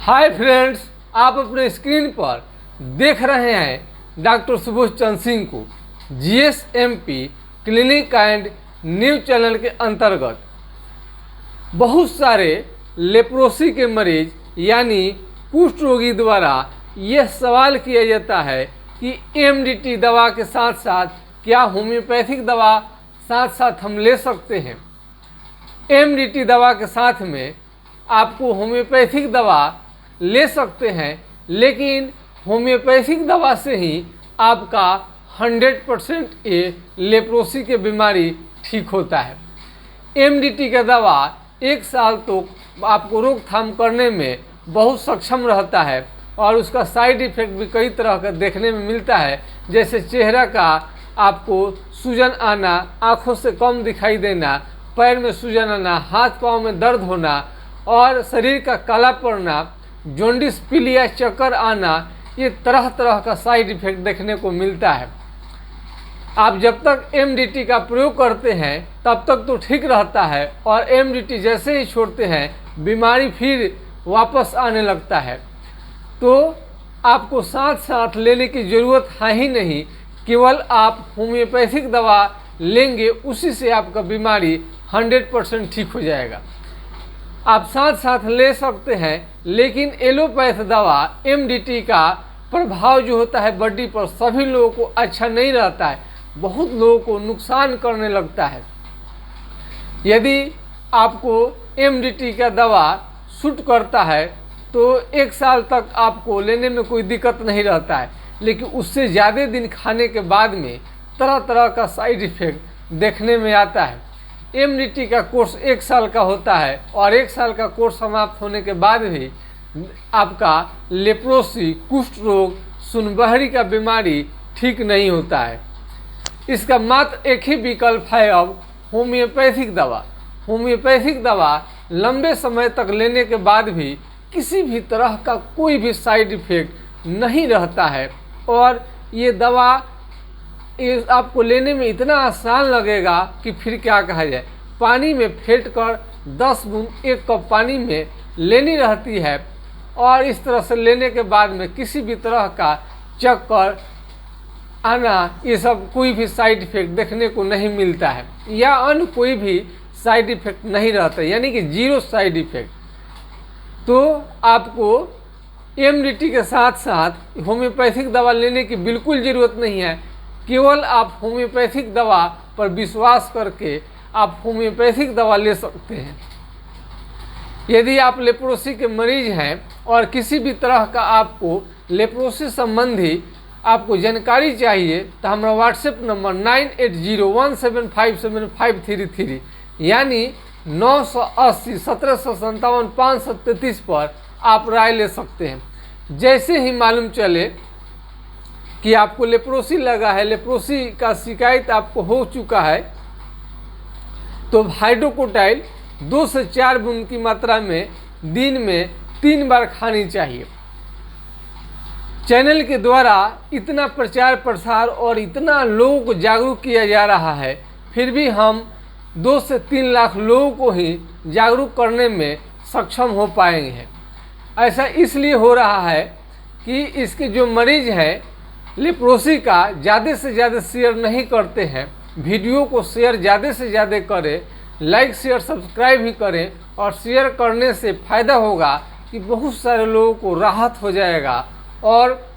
Hi friends, आप अपने screen पर देख रहे हैं डॉक्टर सुबोध चंद्र सिंह को जीएसएमपी क्लिनिक एंड न्यूज चैनल के अंतर्गत। बहुत सारे लेप्रोसी के मरीज यानी कुष्ठ रोगी द्वारा यह सवाल किया जाता है कि एमडीटी दवा के साथ साथ क्या होम्योपैथिक दवा साथ साथ हम ले सकते हैं। एमडीटी दवा के साथ में आपको होम्योपैथिक दवा ले सकते हैं, लेकिन होम्योपैथिक दवा से ही आपका 100% ये लेप्रोसी के बीमारी ठीक होता है। एमडीटी का दवा 1 साल तो आपको रोकथाम करने में बहुत सक्षम रहता है और उसका साइड इफ़ेक्ट भी कई तरह का देखने में मिलता है, जैसे चेहरा का आपको सूजन आना, आँखों से कम दिखाई देना, पैर में सूजन आना, हाथ पाँव में दर्द होना और शरीर का काला पड़ना, जॉन्डिस, पीलिया, चक्कर आना, ये तरह तरह का साइड इफ़ेक्ट देखने को मिलता है। आप जब तक एमडीटी का प्रयोग करते हैं तब तक तो ठीक रहता है और एमडीटी जैसे ही छोड़ते हैं बीमारी फिर वापस आने लगता है। तो आपको साथ साथ लेने की ज़रूरत है ही नहीं, केवल आप होम्योपैथिक दवा लेंगे, उसी से आपका बीमारी 100% ठीक हो जाएगा। आप साथ साथ ले सकते हैं, लेकिन एलोपैथ दवा एमडीटी का प्रभाव जो होता है बॉडी पर सभी लोगों को अच्छा नहीं रहता है, बहुत लोगों को नुकसान करने लगता है। यदि आपको एमडीटी का दवा सूट करता है तो 1 साल तक आपको लेने में कोई दिक्कत नहीं रहता है, लेकिन उससे ज़्यादा दिन खाने के बाद में तरह तरह का साइड इफ़ेक्ट देखने में आता है। एमडीटी का कोर्स 1 साल का होता है और 1 साल का कोर्स समाप्त होने के बाद भी आपका लेप्रोसी, कुष्ठ रोग, सुनबहरी का बीमारी ठीक नहीं होता है। इसका मात्र एक ही विकल्प है अब होम्योपैथिक दवा। होम्योपैथिक दवा लंबे समय तक लेने के बाद भी किसी भी तरह का कोई भी साइड इफ़ेक्ट नहीं रहता है और ये दवा आपको लेने में इतना आसान लगेगा कि फिर क्या कहा जाए। पानी में फेंट कर 10 बूंद 1 कप पानी में लेनी रहती है और इस तरह से लेने के बाद में किसी भी तरह का चक्कर आना, ये सब कोई भी साइड इफ़ेक्ट देखने को नहीं मिलता है या अन्य कोई भी साइड इफ़ेक्ट नहीं रहता, यानी कि 0 साइड इफ़ेक्ट। तो आपको एमडीटी के साथ साथ होम्योपैथिक दवा लेने की बिल्कुल ज़रूरत नहीं है। केवल आप होम्योपैथिक दवा पर विश्वास करके आप होम्योपैथिक दवा ले सकते हैं। यदि आप लेप्रोसी के मरीज हैं और किसी भी तरह का आपको लेप्रोसी संबंधी आपको जानकारी चाहिए तो हमारा व्हाट्सएप नंबर 9801757533 यानी 980 1757 533 पर आप राय ले सकते हैं। जैसे ही मालूम चले कि आपको लेप्रोसी लगा है, लेप्रोसी का शिकायत आपको हो चुका है, तो हाइड्रोकोटाइल 2 से 4 बूंद की मात्रा में दिन में 3 बार खानी चाहिए। चैनल के द्वारा इतना प्रचार प्रसार और इतना लोगों को जागरूक किया जा रहा है, फिर भी हम 2 से 3 लाख लोगों को ही जागरूक करने में सक्षम हो पाएंगे हैं। ऐसा इसलिए हो रहा है कि इसके जो मरीज हैं लेप्रोसी का ज़्यादा से ज़्यादा शेयर नहीं करते हैं। वीडियो को शेयर ज़्यादा से ज़्यादा करें, लाइक शेयर सब्सक्राइब भी करें और शेयर करने से फ़ायदा होगा कि बहुत सारे लोगों को राहत हो जाएगा और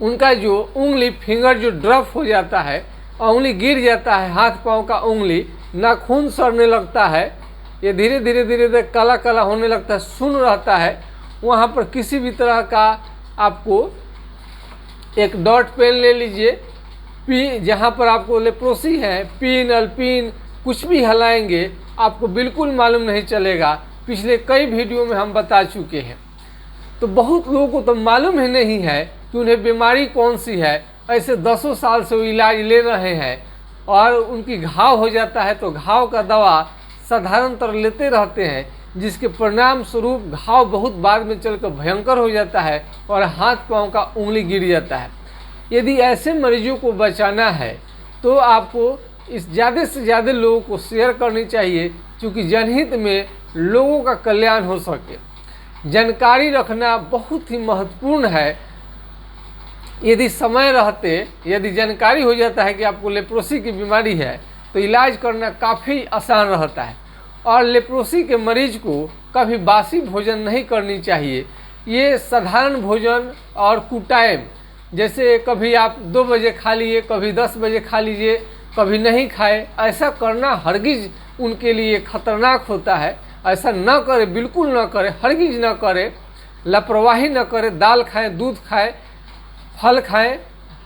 उनका जो उंगली फिंगर जो ड्रॉप हो जाता है, उंगली गिर जाता है, हाथ पाँव का उंगली, नाखून सड़ने लगता है, ये धीरे धीरे धीरे धीरे काला काला होने लगता है, सुन्न रहता है, वहाँ पर किसी भी तरह का आपको एक डॉट पेन ले लीजिए, पी जहाँ पर आपको लेप्रोसी है, पिन अल्पिन कुछ भी हिलाएंगे आपको बिल्कुल मालूम नहीं चलेगा। पिछले कई वीडियो में हम बता चुके हैं। तो बहुत लोगों को तो मालूम ही नहीं है कि उन्हें बीमारी कौन सी है। ऐसे 10 साल से वो इलाज ले रहे हैं और उनकी घाव हो जाता है तो घाव का दवा साधारणतः लेते रहते हैं, जिसके परिणाम स्वरूप घाव बहुत बाद में चलकर भयंकर हो जाता है और हाथ पाँव का उंगली गिर जाता है। यदि ऐसे मरीजों को बचाना है तो आपको इस ज़्यादा से ज़्यादा लोगों को शेयर करनी चाहिए, क्योंकि जनहित में लोगों का कल्याण हो सके। जानकारी रखना बहुत ही महत्वपूर्ण है। यदि समय रहते यदि जानकारी हो जाता है कि आपको लेप्रोसी की बीमारी है तो इलाज करना काफ़ी आसान रहता है। और लेप्रोसी के मरीज को कभी बासी भोजन नहीं करनी चाहिए। ये साधारण भोजन और कुटाइम, जैसे कभी आप 2 बजे खा लिए, कभी 10 बजे खा लीजिए, कभी नहीं खाए, ऐसा करना हरगिज उनके लिए खतरनाक होता है। ऐसा न करें, बिल्कुल न करें, हरगिज न करें, लापरवाही न करें। दाल खाएं, दूध खाएं, फल खाएं,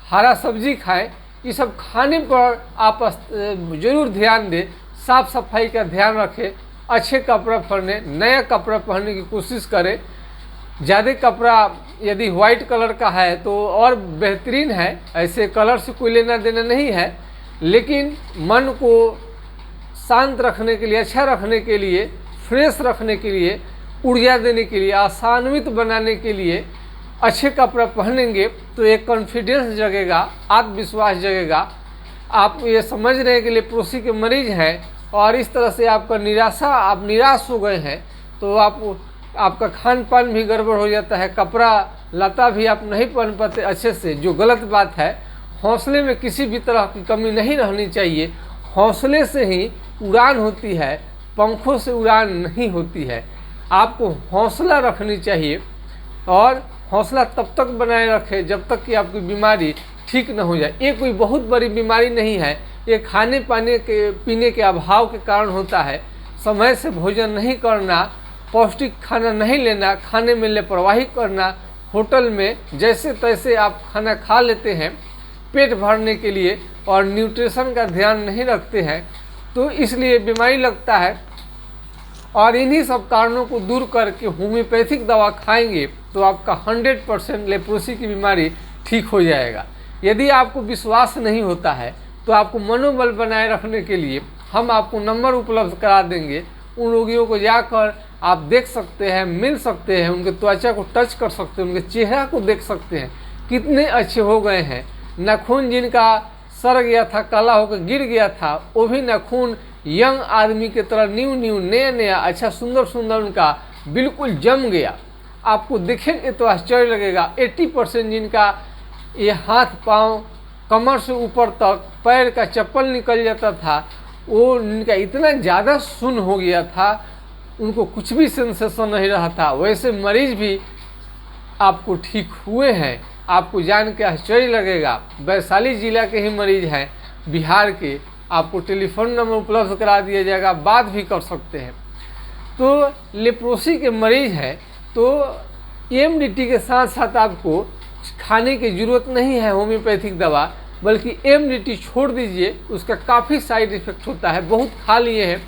हरा सब्जी खाएं। ये सब खाने पर आप ज़रूर ध्यान दें। साफ़ सफाई का ध्यान रखें, अच्छे कपड़ा पहने, नया कपड़ा पहनने की कोशिश करें। ज़्यादा कपड़ा यदि वाइट कलर का है तो और बेहतरीन है, ऐसे कलर से कोई लेना देना नहीं है। लेकिन मन को शांत रखने के लिए, अच्छा रखने के लिए, फ्रेश रखने के लिए, ऊर्जा देने के लिए, आशान्वित बनाने के लिए अच्छे कपड़ा पहनेंगे तो एक कॉन्फिडेंस जगेगा, आत्मविश्वास जगेगा। आप ये समझ रहे हैं कि लेप्रोसी के मरीज हैं और इस तरह से आपका आप निराश हो गए हैं तो आपका खान पान भी गड़बड़ हो जाता है, कपड़ा लता भी आप नहीं पहन पाते अच्छे से, जो गलत बात है। हौसले में किसी भी तरह की कमी नहीं रहनी चाहिए। हौसले से ही उड़ान होती है, पंखों से उड़ान नहीं होती है। आपको हौसला रखनी चाहिए और हौसला तब तक बनाए रखें जब तक कि आपकी बीमारी ठीक न हो जाए। ये कोई बहुत बड़ी बीमारी नहीं है, ये खाने पीने के अभाव के कारण होता है। समय से भोजन नहीं करना, पौष्टिक खाना नहीं लेना, खाने में लापरवाही करना, होटल में जैसे तैसे आप खाना खा लेते हैं पेट भरने के लिए और न्यूट्रिशन का ध्यान नहीं रखते हैं, तो इसलिए बीमारी लगता है। और इन्हीं सब कारणों को दूर करके होम्योपैथिक दवा खाएंगे तो आपका 100% लेप्रोसी की बीमारी ठीक हो जाएगा। यदि आपको विश्वास नहीं होता है तो आपको मनोबल बनाए रखने के लिए हम आपको नंबर उपलब्ध करा देंगे। उन रोगियों को जाकर आप देख सकते हैं, मिल सकते हैं, उनके त्वचा को टच कर सकते हैं, उनके चेहरा को देख सकते हैं कितने अच्छे हो गए हैं। नाखून जिनका सड़ गया था, काला होकर गिर गया था, वो भी नाखून यंग आदमी की तरह न्यू नया अच्छा सुंदर उनका बिल्कुल जम गया। आपको देखेंगे तो आश्चर्य लगेगा। 80% जिनका ये हाथ पाँव कमर से ऊपर तक पैर का चप्पल निकल जाता था, वो उनका इतना ज़्यादा सुन्न हो गया था, उनको कुछ भी सेंसेशन नहीं रहा था। वैसे मरीज भी आपको ठीक हुए हैं। आपको जान के आश्चर्य लगेगा। वैशाली जिला के ही मरीज हैं, बिहार के। आपको टेलीफोन नंबर उपलब्ध करा दिया जाएगा, बात भी कर सकते हैं। तो लेप्रोसी के मरीज हैं तो एमडीटी के साथ साथ आपको खाने की ज़रूरत नहीं है होम्योपैथिक दवा, बल्कि एमडीटी छोड़ दीजिए। उसका काफ़ी साइड इफ़ेक्ट होता है। बहुत खा लिए हैं,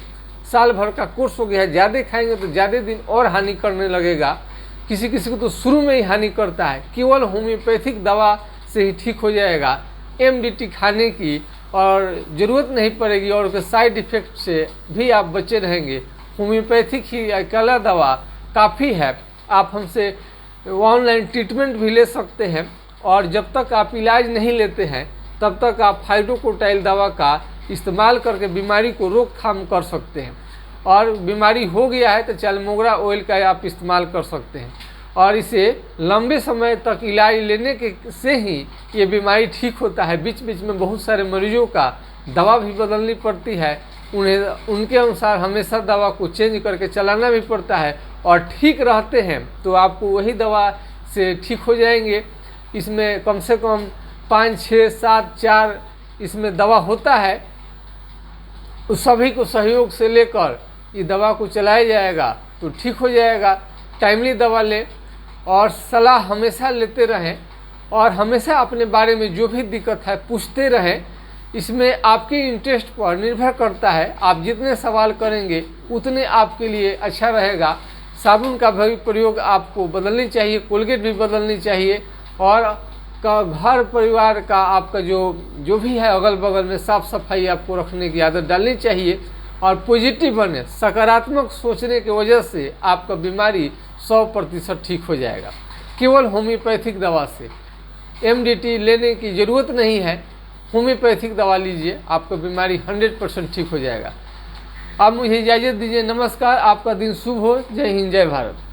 साल भर का कोर्स हो गया है, ज़्यादा खाएंगे तो ज़्यादा दिन और हानि करने लगेगा। किसी किसी को तो शुरू में ही हानि करता है। केवल होम्योपैथिक दवा से ही ठीक हो जाएगा। एमडीटी खाने की और ज़रूरत नहीं पड़ेगी और उसके साइड इफ़ेक्ट से भी आप बचे रहेंगे। होम्योपैथिक ही अकेला दवा काफ़ी है। आप हमसे ऑनलाइन ट्रीटमेंट भी ले सकते हैं और जब तक आप इलाज नहीं लेते हैं तब तक आप हाइड्रोकोटाइल दवा का इस्तेमाल करके बीमारी को रोकथाम कर सकते हैं। और बीमारी हो गया है तो चालमोगरा ऑयल का आप इस्तेमाल कर सकते हैं और इसे लंबे समय तक इलाज लेने के से ही ये बीमारी ठीक होता है। बीच बीच में बहुत सारे मरीजों का दवा भी बदलनी पड़ती है, उन्हें उनके अनुसार हमेशा दवा को चेंज करके चलाना भी पड़ता है और ठीक रहते हैं तो आपको वही दवा से ठीक हो जाएंगे। इसमें कम से कम 5, 6, 7, 4 इसमें दवा होता है। उस सभी को सहयोग से लेकर ये दवा को चलाया जाएगा तो ठीक हो जाएगा। टाइमली दवा लें और सलाह हमेशा लेते रहें और हमेशा अपने बारे में जो भी दिक्कत है पूछते रहें। इसमें आपके इंटरेस्ट पर निर्भर करता है। आप जितने सवाल करेंगे उतने आपके लिए अच्छा रहेगा। साबुन का भी प्रयोग आपको बदलनी चाहिए, कोलगेट भी बदलनी चाहिए और घर परिवार का आपका जो भी है अगल बगल में साफ़ सफाई आपको रखने की आदत डालनी चाहिए और पॉजिटिव बने, सकारात्मक सोचने की वजह से आपका बीमारी 100% ठीक हो जाएगा। केवल होम्योपैथिक दवा से एमडीटी लेने की ज़रूरत नहीं है। होम्योपैथिक दवा लीजिए, आपका बीमारी 100% ठीक हो जाएगा। आप मुझे इजाज़त दीजिए। नमस्कार, आपका दिन शुभ हो। जय हिंद, जय भारत।